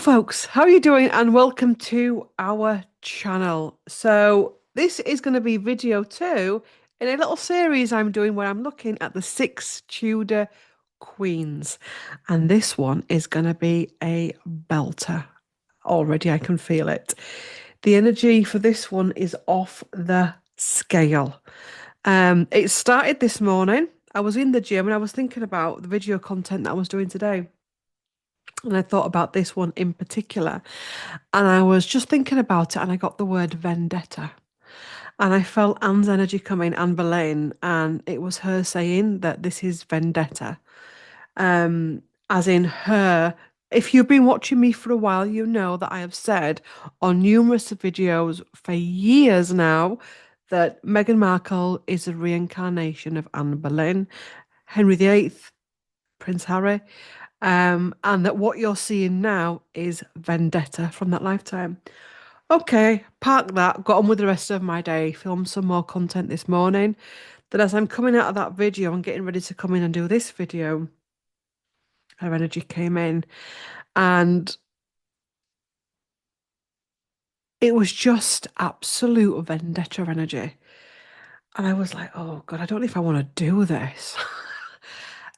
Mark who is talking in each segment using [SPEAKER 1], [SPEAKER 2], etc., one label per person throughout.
[SPEAKER 1] Folks, how are you doing? And welcome to our channel. So this is going to be video two in a little series I'm doing where I'm looking at the six Tudor queens. And this one is going to be a belter. Already I can feel it. The energy for this one is off the scale. It started this morning. I was in the gym and I was thinking about the video content that I was doing today. And I thought about this one in particular. And I was just thinking about it and I got the word vendetta. And I felt Anne's energy coming, Anne Boleyn, and it was her saying that this is vendetta. As in her, if you've been watching me for a while, you know that I have said on numerous videos for years now that Meghan Markle is a reincarnation of Anne Boleyn, Henry VIII, Prince Harry. And that what you're seeing now is vendetta from that lifetime. Okay, park that, got on with the rest of my day, filmed some more content this morning. Then as I'm coming out of that video and getting ready to come in and do this video, her energy came in and it was just absolute vendetta energy. And I was like, oh God, I don't know if I want to do this.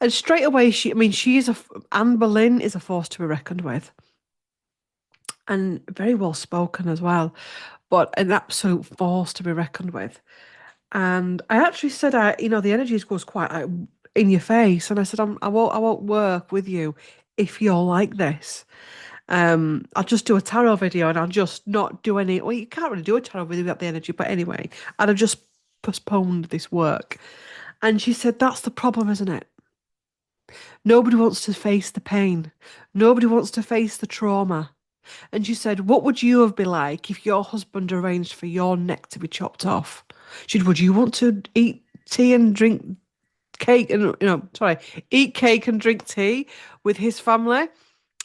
[SPEAKER 1] And straight away, she is Anne Boleyn is a force to be reckoned with. And very well spoken as well, but an absolute force to be reckoned with. And I actually said, the energy goes quite like in your face, and I said, I won't work with you if you're like this. I'll just do a tarot video, and I'll just not do any. Well, you can't really do a tarot video without the energy, but anyway, I'd have just postponed this work. And she said, that's the problem, isn't it? Nobody wants to face the pain. Nobody wants to face the trauma. And she said, what would you have been like if your husband arranged for your neck to be chopped off? She said, would you want to eat tea and drink cake and, eat cake and drink tea with his family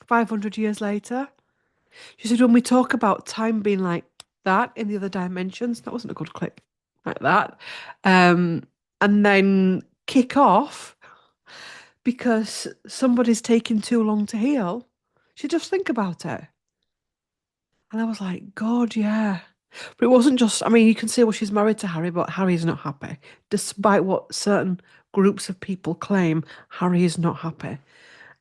[SPEAKER 1] 500 years later? She said, when we talk about time being like that in the other dimensions, that wasn't a good clip, like that. And then kick off because somebody's taking too long to heal. She just think about it. And I was like, God, yeah. But it wasn't just, you can see, well, she's married to Harry, but Harry is not happy. Despite what certain groups of people claim, Harry is not happy.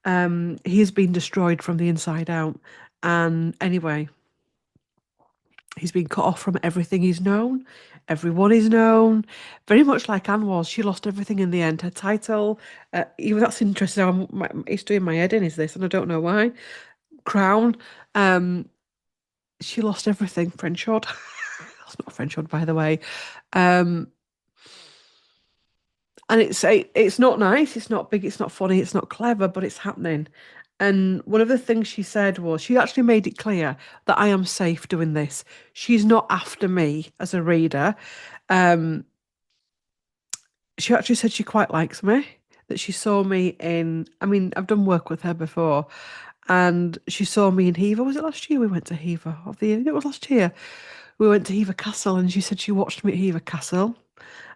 [SPEAKER 1] He has been destroyed from the inside out. And anyway, he's been cut off from everything he's known, everyone he's known. Very much like Anne was. She lost everything in the end. Her title, even that's interesting. It's doing my head in, is this? And I don't know why. Crown. She lost everything. Friendship. That's not Friendship, by the way. Um, and it's not nice. It's not big. It's not funny. It's not clever, but it's happening. And one of the things she said was she actually made it clear that I am safe doing this. She's not after me as a reader. Um, she actually said she quite likes me. That she saw me in. I've done work with her before, and she saw me in Hever. Was it last year we went to Hever? Of the year? It was last year. We went to Hever Castle, and she said she watched me at Hever Castle.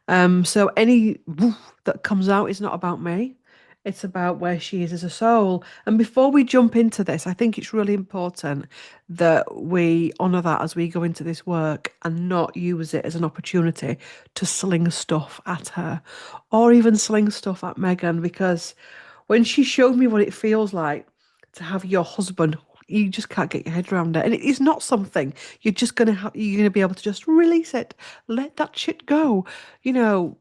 [SPEAKER 1] So any woof that comes out is not about me. It's about where she is as a soul. And before we jump into this, I think it's really important that we honour that as we go into this work and not use it as an opportunity to sling stuff at her or even sling stuff at Megan, because when she showed me what it feels like to have your husband, you just can't get your head around it. And it is not something you're gonna be able to just release it, let that shit go, you know,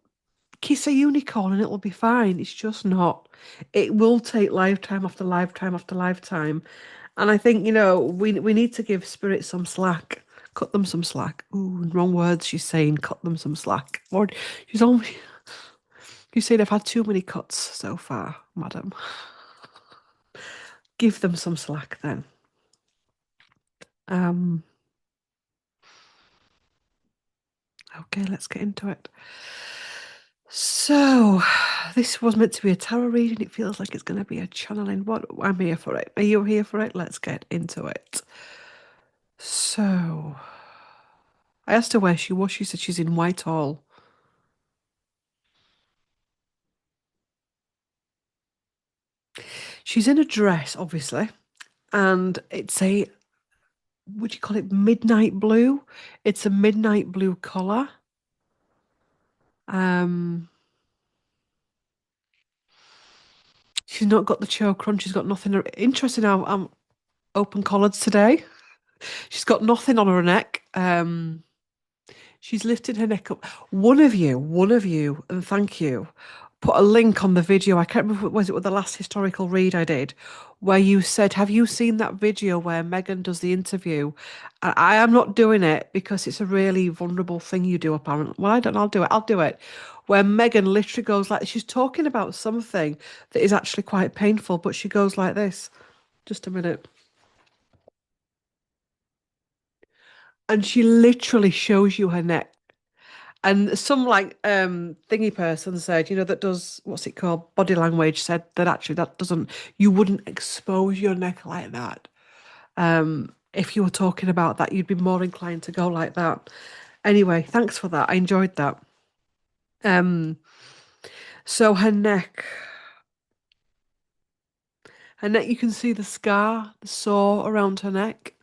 [SPEAKER 1] kiss a unicorn and it'll be fine. It's just not. It will take lifetime after lifetime after lifetime. And I think, we need to give spirit some slack. Cut them some slack. Ooh, wrong words she's saying, cut them some slack. Or she's only you said I've had too many cuts so far, madam. Give them some slack then. Um okay, let's get into it. So, this was meant to be a tarot reading. It feels like it's going to be a channeling. What? I'm here for it. Are you here for it? Let's get into it. So, I asked her where she was. She said she's in Whitehall. She's in a dress, obviously. and it's a, would you call it midnight blue? It's a midnight blue color. Um, she's not got the choke run. She's got nothing. Interesting how I'm open collared today. She's got nothing on her neck. She's lifted her neck up. One of you, and thank you, put a link on the video. I can't remember, was it with the last historical read I did, where you said, have you seen that video where Megan does the interview? And I am not doing it because it's a really vulnerable thing you do, apparently. Well, I don't know, I'll do it. I'll do it. Where Megan literally goes like, she's talking about something that is actually quite painful, but she goes like this. Just a minute. And she literally shows you her neck. And some like thingy person said, that does what's it called? Body language said that actually that doesn't you wouldn't expose your neck like that. If you were talking about that, you'd be more inclined to go like that. Anyway, thanks for that. I enjoyed that. Um, so her neck, you can see the scar, the sore around her neck.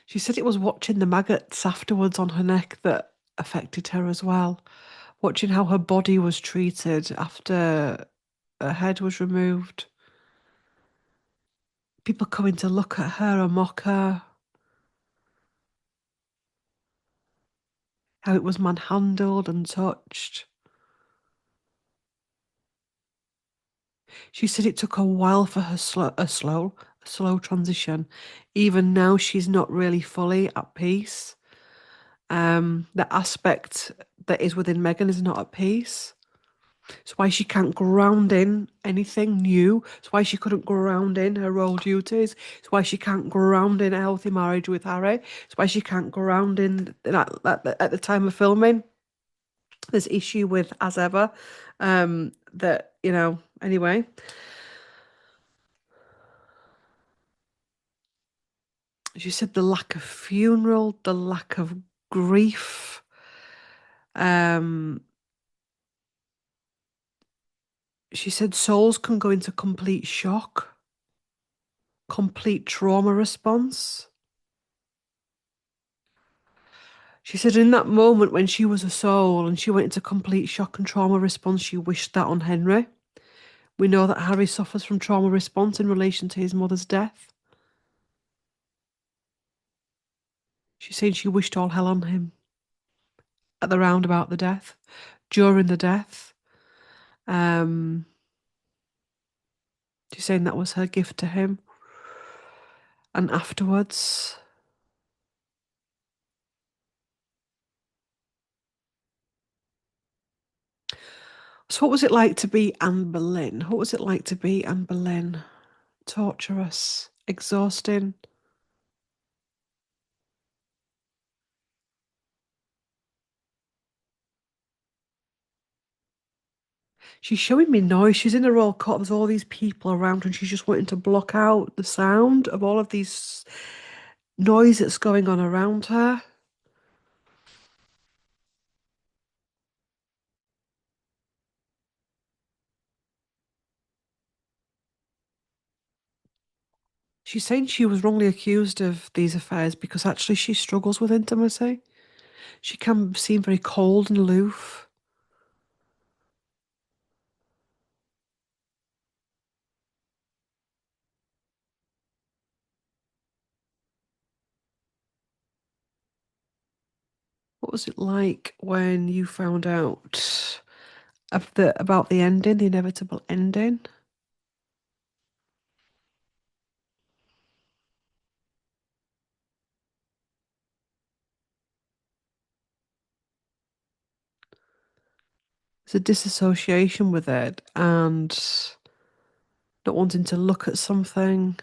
[SPEAKER 1] She said it was watching the maggots afterwards on her neck that affected her as well. Watching how her body was treated after her head was removed. People coming to look at her and mock her. How it was manhandled and touched. She said it took a while for her slow transition. Even now, she's not really fully at peace. The aspect that is within Megan is not at peace. It's why she can't ground in anything new. It's why she couldn't ground in her role duties. It's why she can't ground in a healthy marriage with Harry. It's why she can't ground in at the time of filming. There's issue with as ever. That anyway. She said the lack of funeral, the lack of grief. Um, she said souls can go into complete shock, complete trauma response. She said in that moment when she was a soul and she went into complete shock and trauma response, she wished that on Henry. We know that Harry suffers from trauma response in relation to his mother's death. She said she wished all hell on him at the roundabout the death, during the death. Um, she's saying that was her gift to him. And afterwards, so what was it like to be Anne Boleyn? What was it like to be Anne Boleyn? Torturous, exhausting. She's showing me noise. She's in the royal court. There's all these people around her, and she's just wanting to block out the sound of all of these noise that's going on around her. She's saying she was wrongly accused of these affairs because actually she struggles with intimacy. She can seem very cold and aloof. What was it like when you found out about the ending, the inevitable ending? It's a disassociation with it and not wanting to look at something.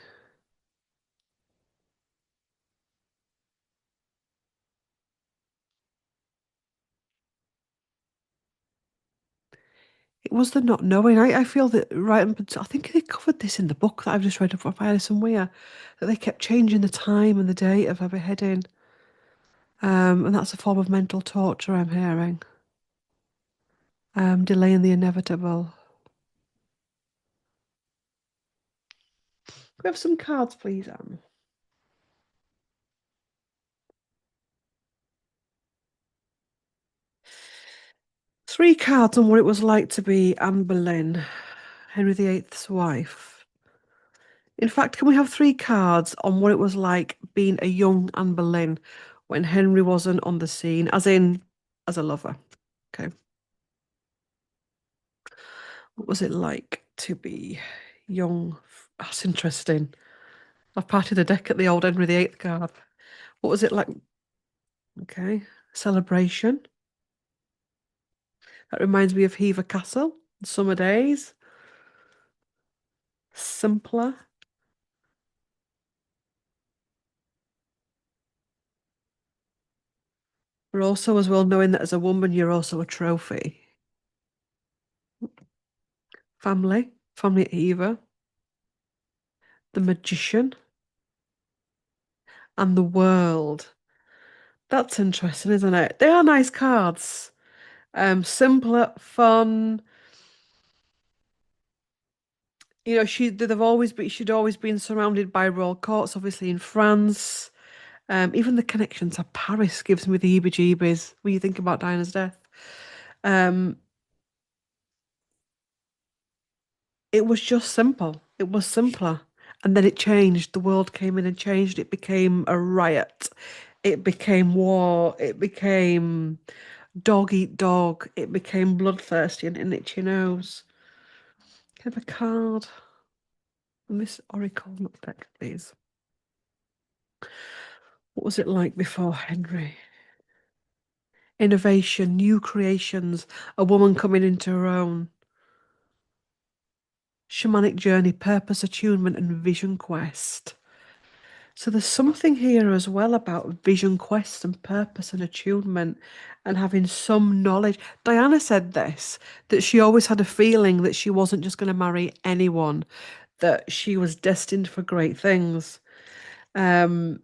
[SPEAKER 1] It was the not knowing. I feel that I think they covered this in the book that I've just read of somewhere, that they kept changing the time and the date of her beheading. And that's a form of mental torture I'm hearing. Delaying the inevitable. we have some cards, please, Anne? Three cards on what it was like to be Anne Boleyn, Henry VIII's wife. In fact, can we have three cards on what it was like being a young Anne Boleyn when Henry wasn't on the scene, as in as a lover? Okay. What was it like to be young? That's interesting. I've parted the deck at the old Henry VIII card. What was it like? Okay. Celebration. That reminds me of Hever Castle, summer days. Simpler. But also as well knowing that as a woman you're also a trophy. Family. Family at Hever. The Magician. And the World. That's interesting, isn't it? They are nice cards. Simpler, fun. You know, she'd always been surrounded by royal courts, obviously in France. Even the connection to Paris gives me the heebie-jeebies when you think about Diana's death. Um, it was just simple. It was simpler. And then it changed. The world came in and changed. It became a riot. It became war. It became dog eat dog. It became bloodthirsty and itchy nose. Have a card on this Oracle deck, please. What was it like before Henry? Innovation, new creations, a woman coming into her own. Shamanic journey, purpose, attunement, and vision quest. So there's something here as well about vision quest and purpose and attunement and having some knowledge. Diana said this, that she always had a feeling that she wasn't just going to marry anyone, that she was destined for great things. Um,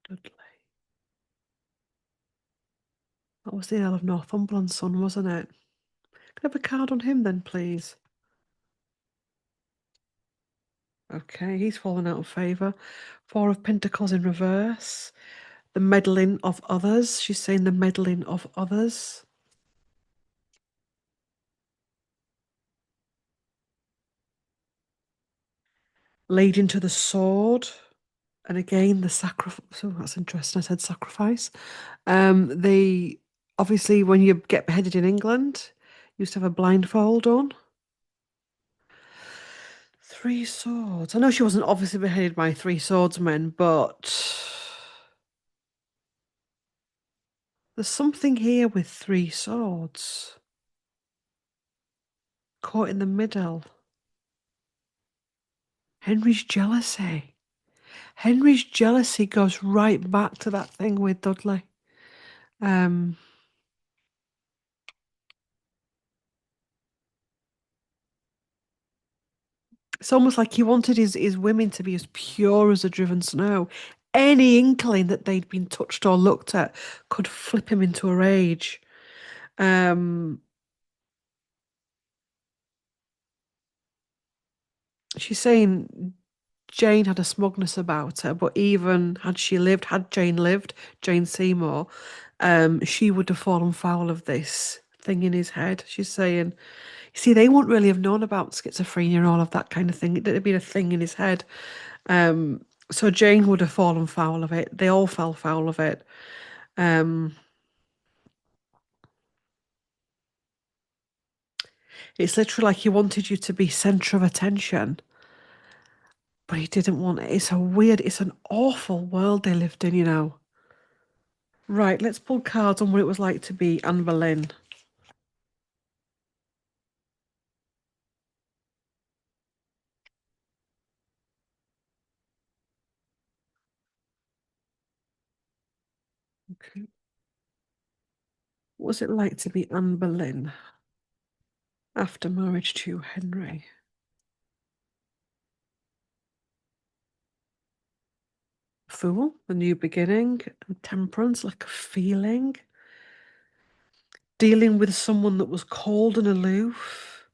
[SPEAKER 1] Dudley. That was the Earl of Northumberland's son, wasn't it? Can I have a card on him then, please? Okay, he's fallen out of favour. Four of Pentacles in reverse. The meddling of others. She's saying the meddling of others. Laid into the sword. And again, the sacrifice. Oh, that's interesting. I said sacrifice. They obviously, when you get beheaded in England, you used to have a blindfold on. Three swords. I know she wasn't obviously beheaded by three swordsmen, but there's something here with three swords. Caught in the middle. Henry's jealousy. Henry's jealousy goes right back to that thing with Dudley. Um, it's almost like he wanted his women to be as pure as the driven snow. Any inkling that they'd been touched or looked at could flip him into a rage. Um, she's saying Jane had a smugness about her, but even had Jane lived, Jane Seymour, she would have fallen foul of this thing in his head. She's saying, you see, they wouldn't really have known about schizophrenia and all of that kind of thing. It had been a thing in his head. So Jane would have fallen foul of it. They all fell foul of it. Um, it's literally like he wanted you to be centre of attention, but he didn't want it. It's an awful world they lived in, you know. Right, let's pull cards on what it was like to be Anne Boleyn. Okay. What was it like to be Anne Boleyn after marriage to Henry? Fool, a new beginning, and temperance, like a feeling. dealing with someone that was cold and aloof.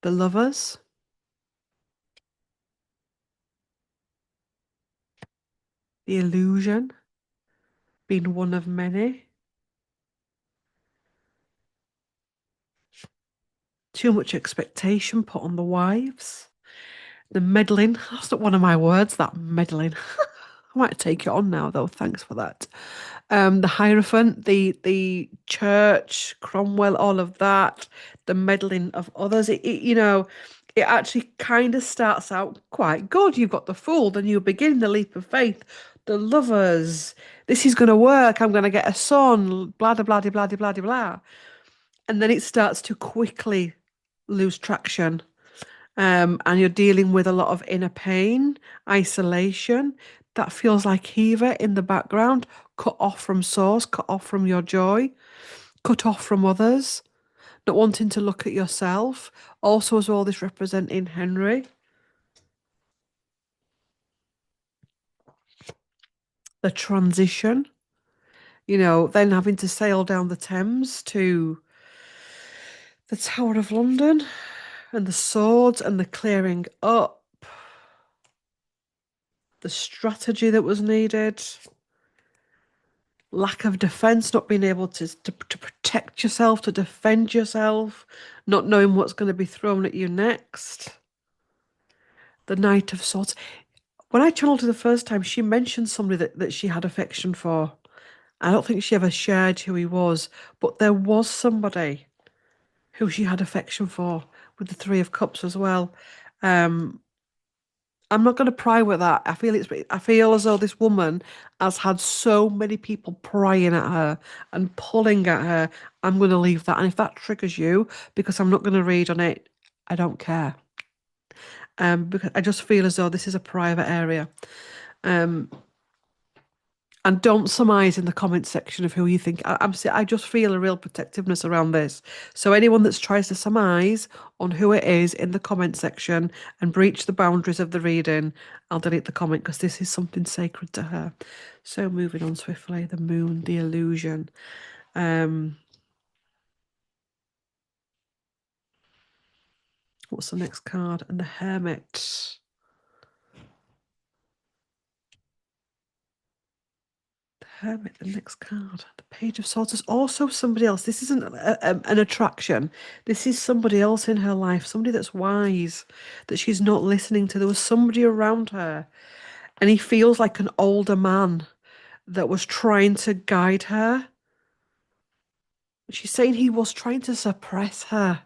[SPEAKER 1] The lovers, the illusion, being one of many. Too much expectation put on the wives. The meddling, that's not one of my words, that meddling. I might take it on now, though. Thanks for that. The Hierophant, the church, Cromwell, all of that, the meddling of others. It actually kind of starts out quite good. You've got the Fool, then you begin the leap of faith, the lovers. This is going to work. I'm going to get a son. Blah blah blah blah blah blah blah. And then it starts to quickly lose traction. And you're dealing with a lot of inner pain, isolation. That feels like Heaver in the background, cut off from source, cut off from your joy, cut off from others, not wanting to look at yourself. Also, as well, this representing Henry, the transition, then having to sail down the Thames to the Tower of London and the swords and the clearing up, the strategy that was needed. Lack of defense, not being able to protect yourself, to defend yourself, not knowing what's going to be thrown at you next. The Knight of Swords. When I channeled her the first time, she mentioned somebody that she had affection for. I don't think she ever shared who he was, but there was somebody who she had affection for with the Three of Cups as well. Um, I'm not going to pry with that. I feel as though this woman has had so many people prying at her and pulling at her. I'm going to leave that. And if that triggers you, because I'm not going to read on it, I don't care. Because I just feel as though this is a private area. Um, and don't surmise in the comment section of who you think. I just feel a real protectiveness around this. So anyone that tries to surmise on who it is in the comment section and breach the boundaries of the reading, I'll delete the comment because this is something sacred to her. So moving on swiftly, the moon, the illusion. What's the next card? And the hermit. Hermit, the next card. The Page of Swords is also somebody else. This isn't an attraction. This is somebody else in her life, somebody that's wise, that she's not listening to. There was somebody around her, and he feels like an older man that was trying to guide her. She's saying he was trying to suppress her.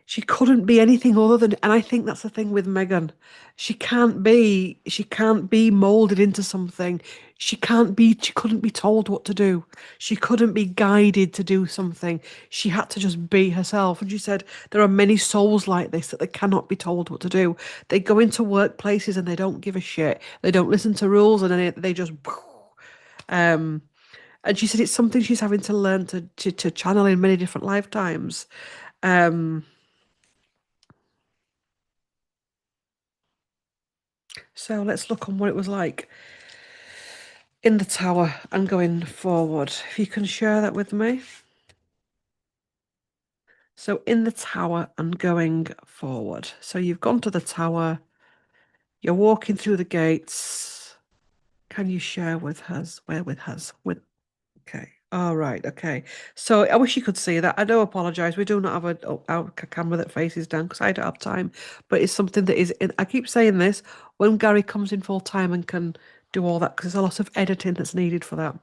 [SPEAKER 1] She couldn't be anything other than, and I think that's the thing with Megan. She can't be molded into something. She couldn't be told what to do. She couldn't be guided to do something. She had to just be herself. And she said, there are many souls like this that they cannot be told what to do. They go into workplaces and they don't give a shit. They don't listen to rules and then they just, um, and she said it's something she's having to learn to channel in many different lifetimes. Um, So let's look on what it was like in the tower and going forward. If you can share that with me. So in the tower and going forward. So you've gone to the tower, you're walking through the gates. Can you share with us? Where with us? Okay. All right. Okay. So I wish you could see that. I do apologise. We do not have a camera that faces down because I don't have time. But it's something that is. I keep saying this when Gary comes in full time and can do all that because there's a lot of editing that's needed for that.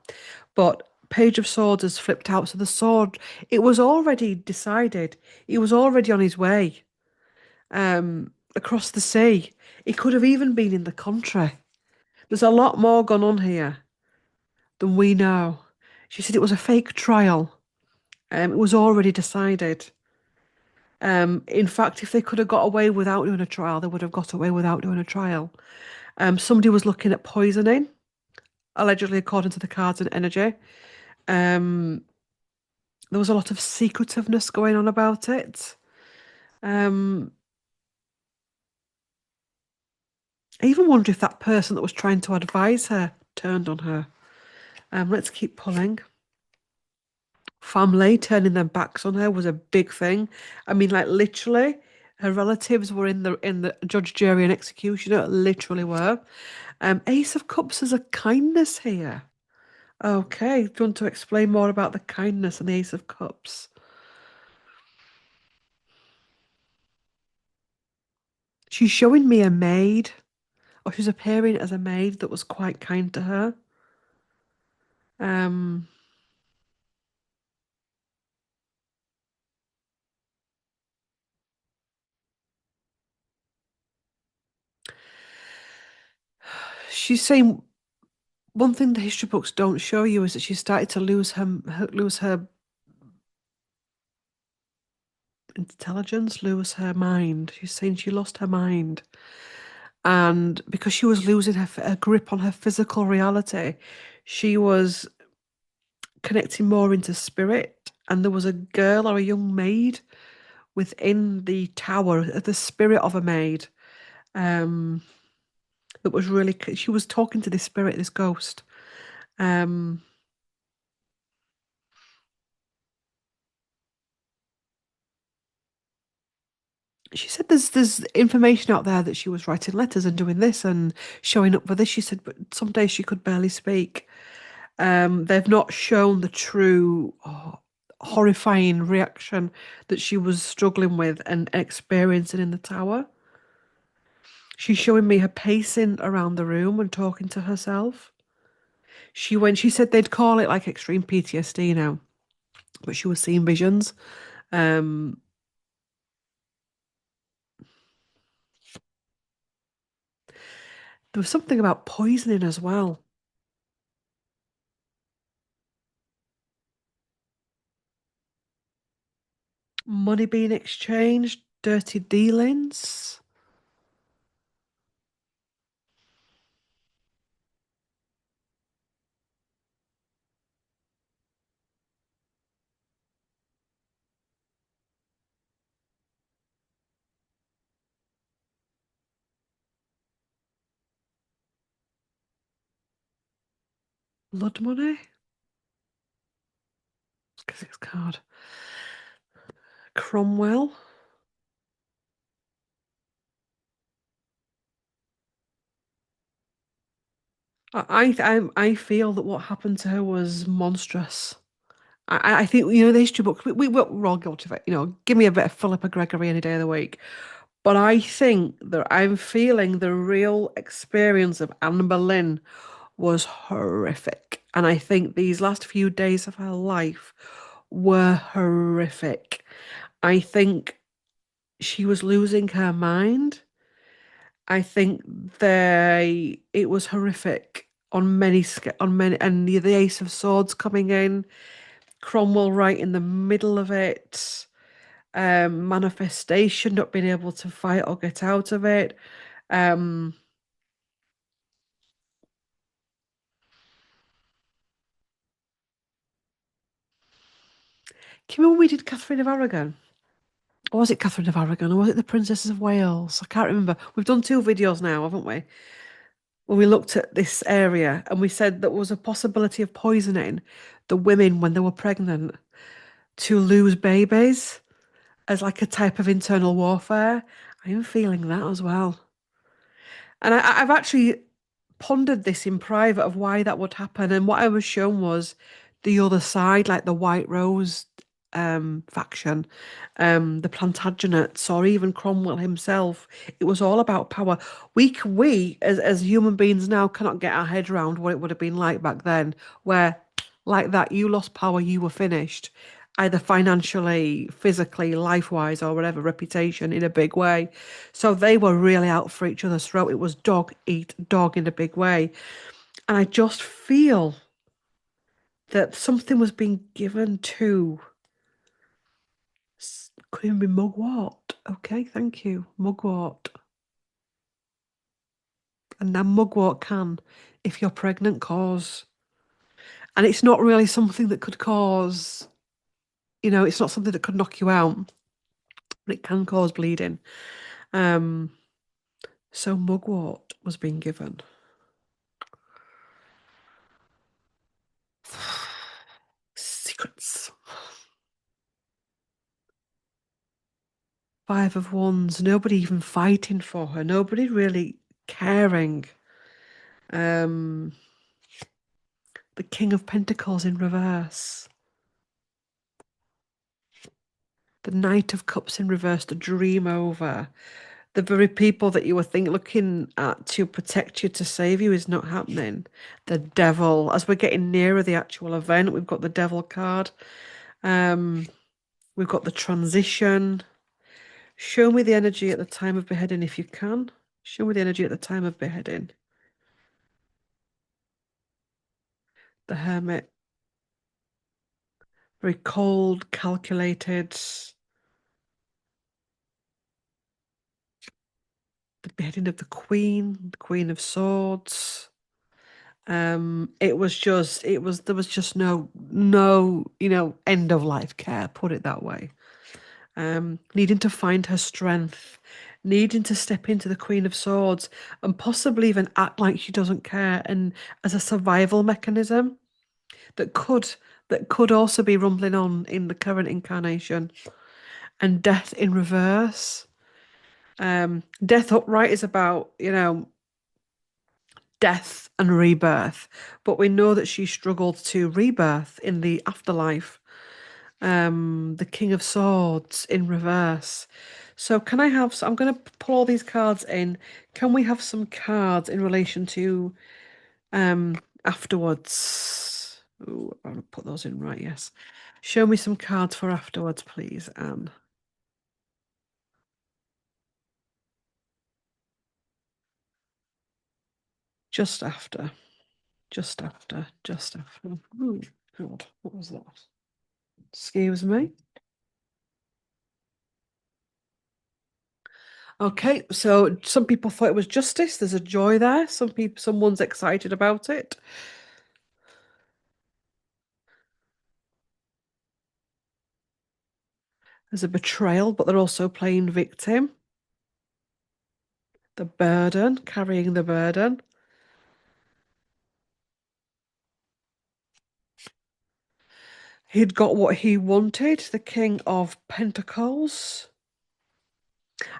[SPEAKER 1] But Page of Swords has flipped out. So the sword, it was already decided. He was already on his way across the sea. He could have even been in the country. There's a lot more gone on here than we know. She said it was a fake trial. It was already decided. In fact, if they could have got away without doing a trial, they would have got away without doing a trial. Somebody was looking at poisoning, allegedly according to the cards and energy. Um, there was a lot of secretiveness going on about it. Um, I even wonder if that person that was trying to advise her turned on her. Let's keep pulling. Family turning their backs on her was a big thing. I mean, like literally, her relatives were in the judge, jury, and executioner. Literally were. Ace of Cups is a kindness here. Okay, do you want to explain more about the kindness and the Ace of Cups? She's showing me a maid, or she's appearing as a maid that was quite kind to her. Um, she's saying one thing the history books don't show you is that she started to lose her intelligence, lose her mind. She's saying she lost her mind, and because she was losing her grip on her physical reality, she was connecting more into spirit. And there was a girl or a young maid within the tower, the spirit of a maid, um, that was really. She was talking to this spirit, this ghost. Um, she said there's information out there that she was writing letters and doing this and showing up for this. She said, but some days she could barely speak. They've not shown the true horrifying reaction that she was struggling with and experiencing in the tower. She's showing me her pacing around the room and talking to herself. She said they'd call it like extreme PTSD now, but she was seeing visions. Um, there was something about poisoning as well. Money being exchanged, dirty dealings. Blood money. Because it's card. Cromwell. I feel that what happened to her was monstrous. I think the history books we're all guilty of it. Give me a bit of Philippa Gregory any day of the week. But I think that I'm feeling the real experience of Anne Boleyn was horrific, and I think these last few days of her life were horrific. I think she was losing her mind. I think it was horrific on many, and the Ace of Swords coming in, Cromwell right in the middle of it, manifestation, not being able to fight or get out of it. Um, can you remember when we did Catherine of Aragon? Or was it Catherine of Aragon, or was it the Princesses of Wales? I can't remember. We've done two videos now, haven't we? When we looked at this area and we said there was a possibility of poisoning the women when they were pregnant to lose babies as like a type of internal warfare. I am feeling that as well. And I've actually pondered this in private of why that would happen. And what I was shown was the other side, like the White Rose faction, the Plantagenets, or even Cromwell himself. It was all about power. We as human beings now cannot get our head around what it would have been like back then, where like that you lost power, you were finished. Either financially, physically, life wise, or whatever, reputation in a big way. So they were really out for each other's throat. It was dog eat dog in a big way. And I just feel that something was being given to, could even be mugwort. Okay, thank you. Mugwort. And now mugwort can, if you're pregnant, cause. And it's not really something that could cause, it's not something that could knock you out, but it can cause bleeding. Um, so mugwort was being given. Secrets. Five of Wands. Nobody even fighting for her. Nobody really caring. Um, the King of Pentacles in reverse. The Knight of Cups in reverse. The dream over. The very people that you were looking at to protect you, to save you, is not happening. The Devil. As we're getting nearer the actual event, we've got the Devil card. Um, we've got the transition. Show me the energy at the time of beheading if you can. Show me the energy at the time of beheading. The Hermit. Very cold, calculated. The beheading of the Queen of Swords. There was just no, end of life care, put it that way. Needing to find her strength, needing to step into the Queen of Swords and possibly even act like she doesn't care, and as a survival mechanism that could that could also be rumbling on in the current incarnation. And Death in reverse. Death upright is about, death and rebirth, but we know that she struggled to rebirth in the afterlife. The King of Swords in reverse. So can I have? So I'm going to pull all these cards in. Can we have some cards in relation to afterwards? Ooh, I'll put those in right. Yes. Show me some cards for afterwards, please, Anne. Just after. Just after. Just after. Oh, God, what was that? Excuse me. Okay, so some people thought it was justice. There's a joy there. Someone's excited about it. There's a betrayal, but they're also playing victim. The burden, carrying the burden. He'd got what he wanted, the King of Pentacles.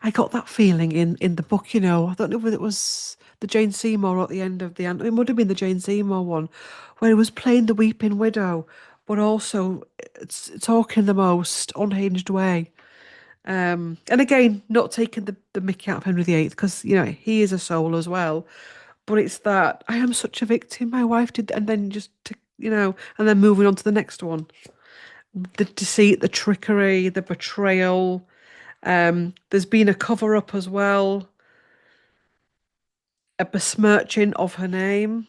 [SPEAKER 1] I got that feeling in the book, I don't know whether it was the Jane Seymour or at the end of it would have been the Jane Seymour one, where he was playing the weeping widow, but also it's talking the most unhinged way. And again, not taking the mickey out of Henry VIII, because he is a soul as well. But it's that I am such a victim. My wife did, and then and then moving on to the next one. The deceit, the trickery, the betrayal. There's been a cover up as well, a besmirching of her name,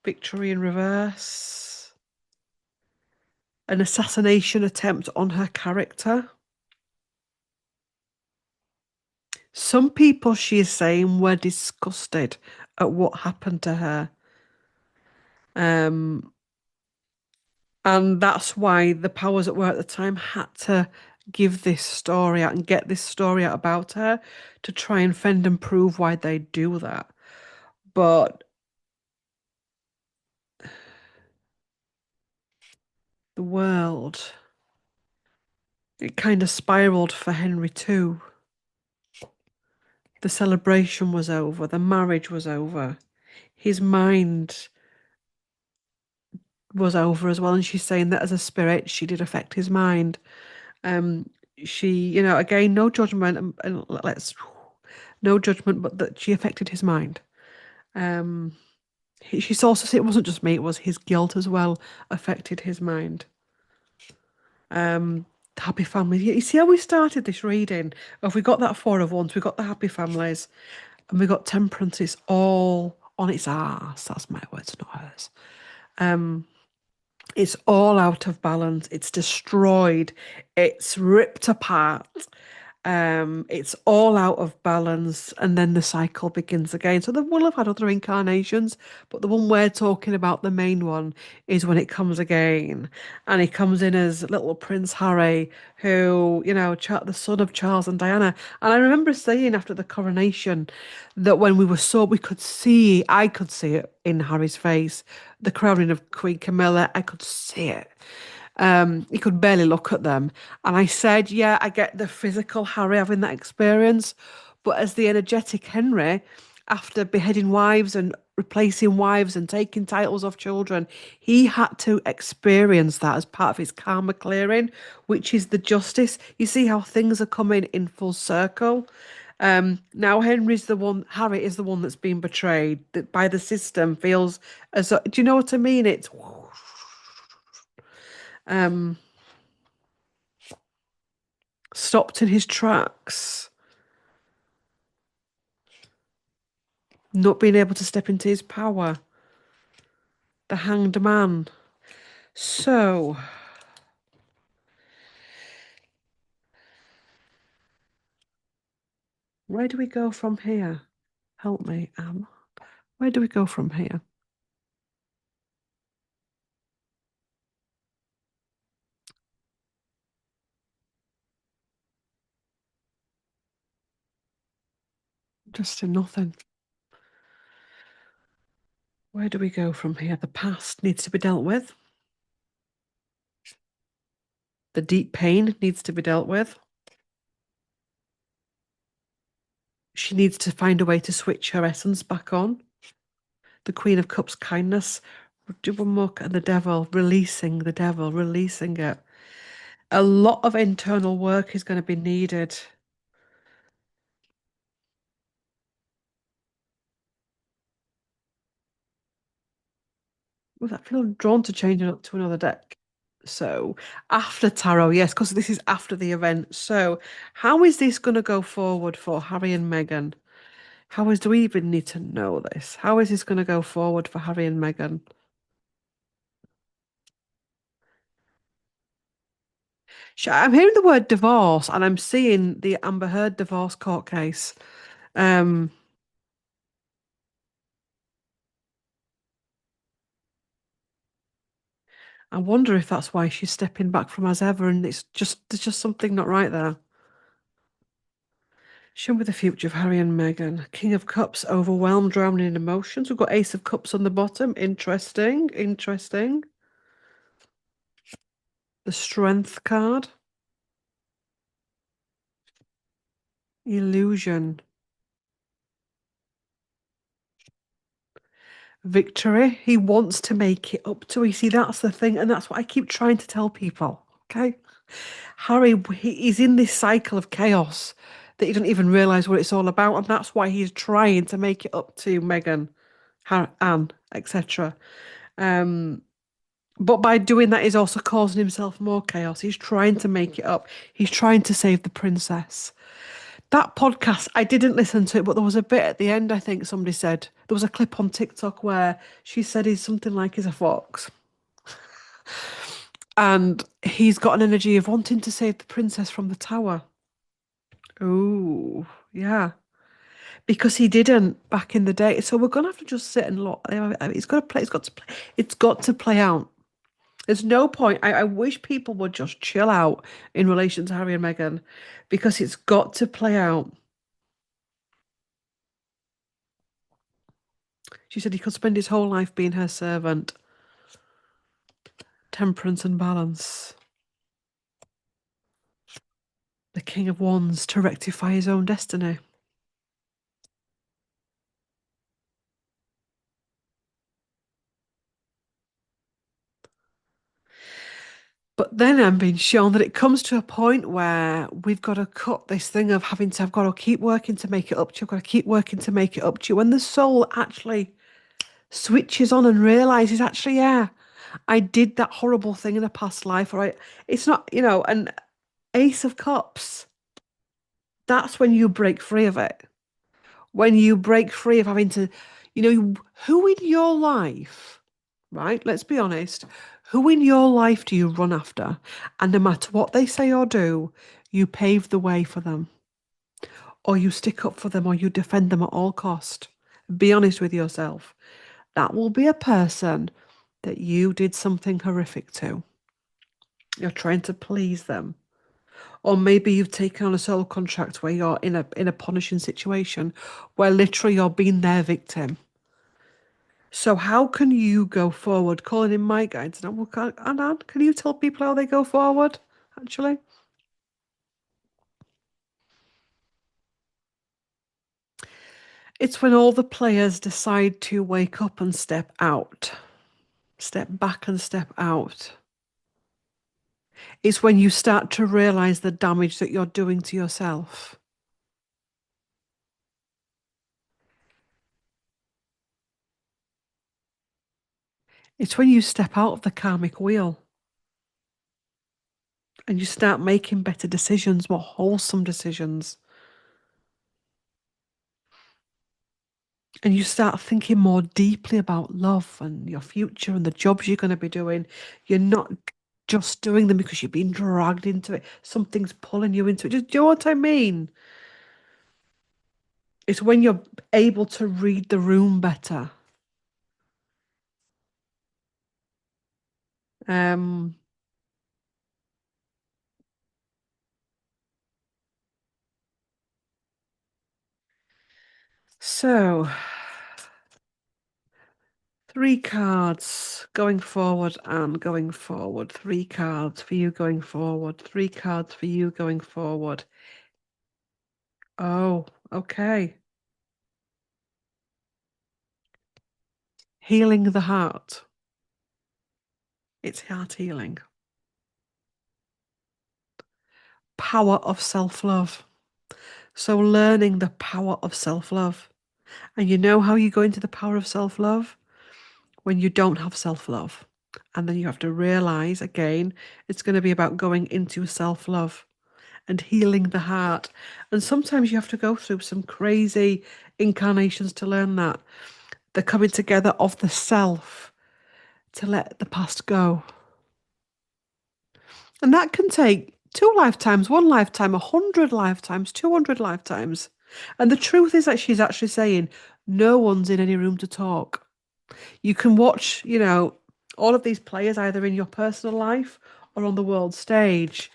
[SPEAKER 1] victory in reverse, an assassination attempt on her character. Some people, she is saying, were disgusted at what happened to her. Um, and that's why the powers that were at the time had to give this story out and get this story out about her to try and fend and prove why they do that. But the world, it kind of spiraled for Henry too. The celebration was over, the marriage was over, his mind was over as well. And she's saying that as a spirit, she did affect his mind. Um, she, again, no judgment, and let's no judgment, but that she affected his mind. Um, she's also said it wasn't just me; it was his guilt as well affected his mind. Happy families. You see how we started this reading? If we got that Four of Wands, we got the happy families, and we got temperance. It's all on its arse. That's my words, not hers. It's all out of balance. It's destroyed. It's ripped apart. It's all out of balance, and then the cycle begins again. So they will have had other incarnations, but the one we're talking about, the main one, is when it comes again, and he comes in as little Prince Harry, who, the son of Charles and Diana. And I remember saying after the coronation that when we could see, I could see it in Harry's face, the crowning of Queen Camilla, I could see it. He could barely look at them. And I said, yeah, I get the physical Harry having that experience, but as the energetic Henry, after beheading wives and replacing wives and taking titles off children, he had to experience that as part of his karma clearing, which is the justice. You see how things are coming in full circle. Now Harry is the one that's been betrayed that by the system feels as do you know what I mean? It's um stopped in his tracks, not being able to step into his power, the hanged man. So, where do we go from here? Help me, Am. Where do we go from here? Just to nothing. Where do we go from here? The past needs to be dealt with. The deep pain needs to be dealt with. She needs to find a way to switch her essence back on. The Queen of Cups kindness. Do one more, and the devil, releasing it. A lot of internal work is going to be needed. Well, I feel drawn to changing it up to another deck. So after tarot, yes, because this is after the event. So how is this going to go forward for Harry and Meghan? Do we even need to know this? How is this going to go forward for Harry and Meghan? I'm hearing the word divorce, and I'm seeing the Amber Heard divorce court case. Um, I wonder if that's why she's stepping back from as ever, and there's just something not right there. Show me the future of Harry and Meghan. King of Cups, overwhelmed, drowning in emotions. We've got Ace of Cups on the bottom. Interesting, interesting. The Strength card. Illusion. Victory. He wants to make it up to her. You see, that's the thing, and that's what I keep trying to tell people. Okay. He's in this cycle of chaos that he doesn't even realize what it's all about, and that's why he's trying to make it up to Meghan, Anne, etc. Um, but by doing that, he's also causing himself more chaos. He's trying to make it up. He's trying to save the princess. That podcast, I didn't listen to it, but there was a bit at the end, I think somebody said. There was a clip on TikTok where she said he's something like he's a fox. And he's got an energy of wanting to save the princess from the tower. Oh, yeah. Because he didn't back in the day. So we're gonna have to just sit and look. It's got to play, it's got to play out. There's no point. I wish people would just chill out in relation to Harry and Meghan because it's got to play out. She said he could spend his whole life being her servant. Temperance and balance. The King of Wands to rectify his own destiny. But then I'm being shown that it comes to a point where we've got to cut this thing of having to, I've got to keep working to make it up to you. I've got to keep working to make it up to you. When the soul actually switches on and realizes, actually, yeah, I did that horrible thing in a past life, or it's not, an Ace of Cups. That's when you break free of it. When you break free of having to, who in your life, right? Let's be honest, Who in your life do you run after? And no matter what they say or do, you pave the way for them, or you stick up for them, or you defend them at all cost. Be honest with yourself. That will be a person that you did something horrific to. You're trying to please them. Or maybe you've taken on a soul contract where you're in a punishing situation where literally you're being their victim. So how can you go forward? Calling in my guides now. Well, Anne, can you tell people how they go forward? Actually, it's when all the players decide to wake up and step out, step back and step out. It's when you start to realize the damage that you're doing to yourself. It's when you step out of the karmic wheel and you start making better decisions, more wholesome decisions. And you start thinking more deeply about love and your future and the jobs you're going to be doing. You're not just doing them because you've been dragged into it. Something's pulling you into it. Do you know what I mean? It's when you're able to read the room better. Um, so, three cards going forward and going forward. Three cards for you going forward. Three cards for you going forward. Oh, okay. Healing the heart. It's heart healing. Power of self-love. So learning the power of self-love. And you know how you go into the power of self-love? When you don't have self-love. And then you have to realize again, it's going to be about going into self-love and healing the heart. And sometimes you have to go through some crazy incarnations to learn that. The coming together of the self to let the past go. And that can take two lifetimes, one lifetime, 100 lifetimes, 200 lifetimes. And the truth is that she's actually saying no one's in any room to talk. You can watch, all of these players either in your personal life or on the world stage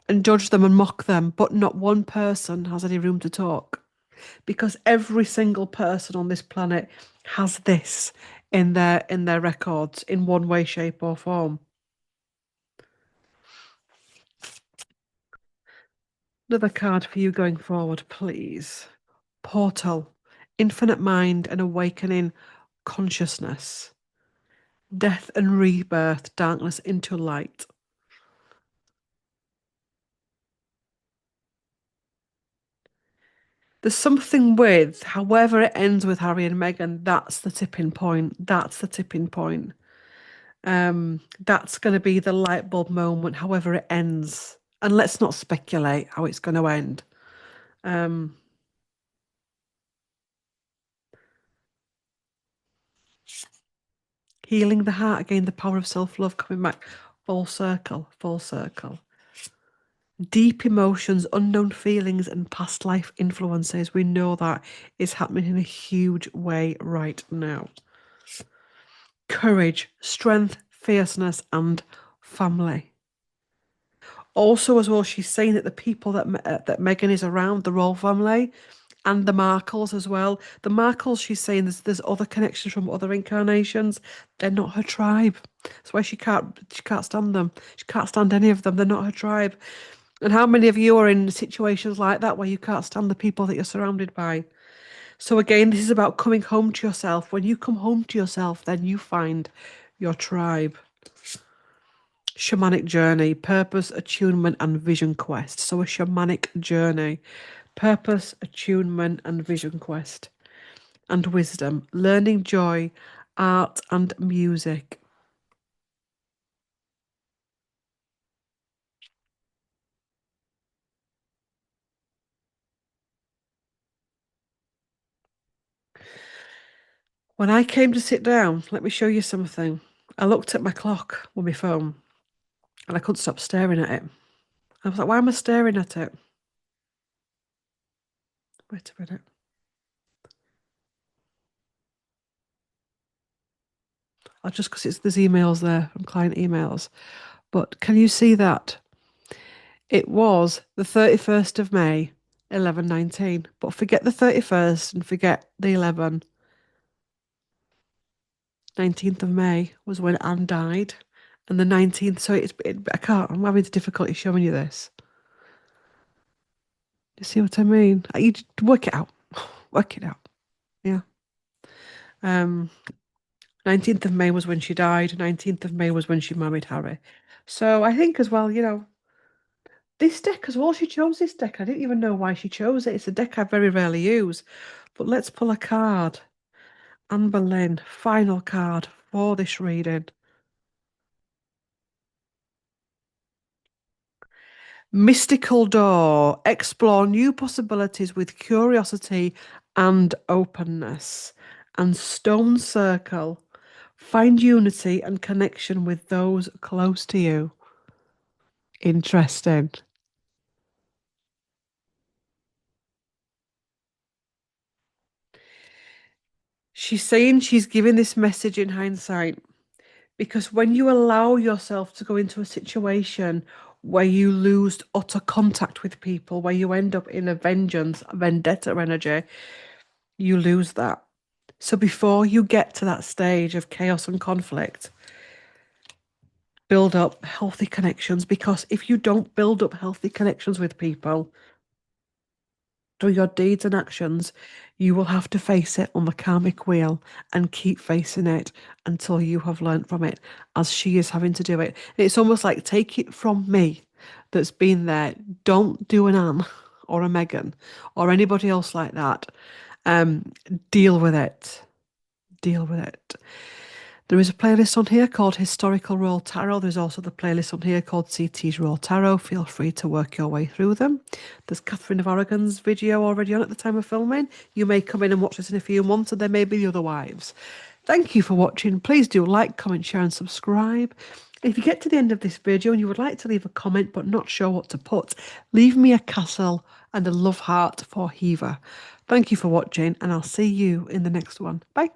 [SPEAKER 1] and judge them and mock them, but not one person has any room to talk because every single person on this planet has this in their records in one way, shape, or form. Another card for you going forward, please. Portal, infinite mind and awakening consciousness, death and rebirth, darkness into light. There's something with, however it ends with Harry and Meghan, that's the tipping point. That's the tipping point. That's going to be the light bulb moment, however it ends. And let's not speculate how it's going to end. Um, Healing the heart again, the power of self-love coming back. Full circle, full circle. Deep emotions, unknown feelings, and past life influences. We know that is happening in a huge way right now. Courage, strength, fierceness, and family. Also, as well, she's saying that the people that Meghan is around, the royal family, and the Markles as well. The Markles, she's saying there's other connections from other incarnations. They're not her tribe. That's why she can't stand them. She can't stand any of them. They're not her tribe. And how many of you are in situations like that where you can't stand the people that you're surrounded by? So again, this is about coming home to yourself. When you come home to yourself, then you find your tribe. Shamanic journey, purpose, attunement, and vision quest. So a shamanic journey, purpose, attunement, and vision quest, and wisdom, learning joy, art, and music. When I came to sit down, let me show you something. I looked at my clock on my phone and I couldn't stop staring at it. I was like, why am I staring at it? Wait a minute. I'll just because there's emails there from client emails. But can you see that? It was the 31st of May, 11:19. But forget the 31st and forget the 11. 19th of May was when Anne died. And the 19th, so I can't, I'm having difficulty showing you this. You see what I mean? You work it out. Work it out. Yeah. Um, 19th of May was when she died. 19th of May was when she married Harry. So I think as well, this deck as well, she chose this deck. I didn't even know why she chose it. It's a deck I very rarely use. But let's pull a card. Anne Boleyn, final card for this reading. Mystical door. Explore new possibilities with curiosity and openness. And stone circle. Find unity and connection with those close to you. Interesting. She's saying she's giving this message in hindsight because when you allow yourself to go into a situation where you lose utter contact with people, where you end up in a vengeance, a vendetta energy, you lose that. So before you get to that stage of chaos and conflict, build up healthy connections because if you don't build up healthy connections with people, through your deeds and actions, you will have to face it on the karmic wheel and keep facing it until you have learnt from it, as she is having to do it. It's almost like take it from me that's been there. Don't do an Anne or a Megan or anybody else like that. Um, Deal with it. Deal with it. There is a playlist on here called Historical Roll Tarot. There's also the playlist on here called CT's Roll Tarot. Feel free to work your way through them. There's Catherine of Aragon's video already on at the time of filming. You may come in and watch this in a few months, and there may be the other wives. Thank you for watching. Please do like, comment, share, and subscribe. If you get to the end of this video and you would like to leave a comment but not sure what to put, leave me a castle and a love heart for Heaver. Thank you for watching, and I'll see you in the next one. Bye.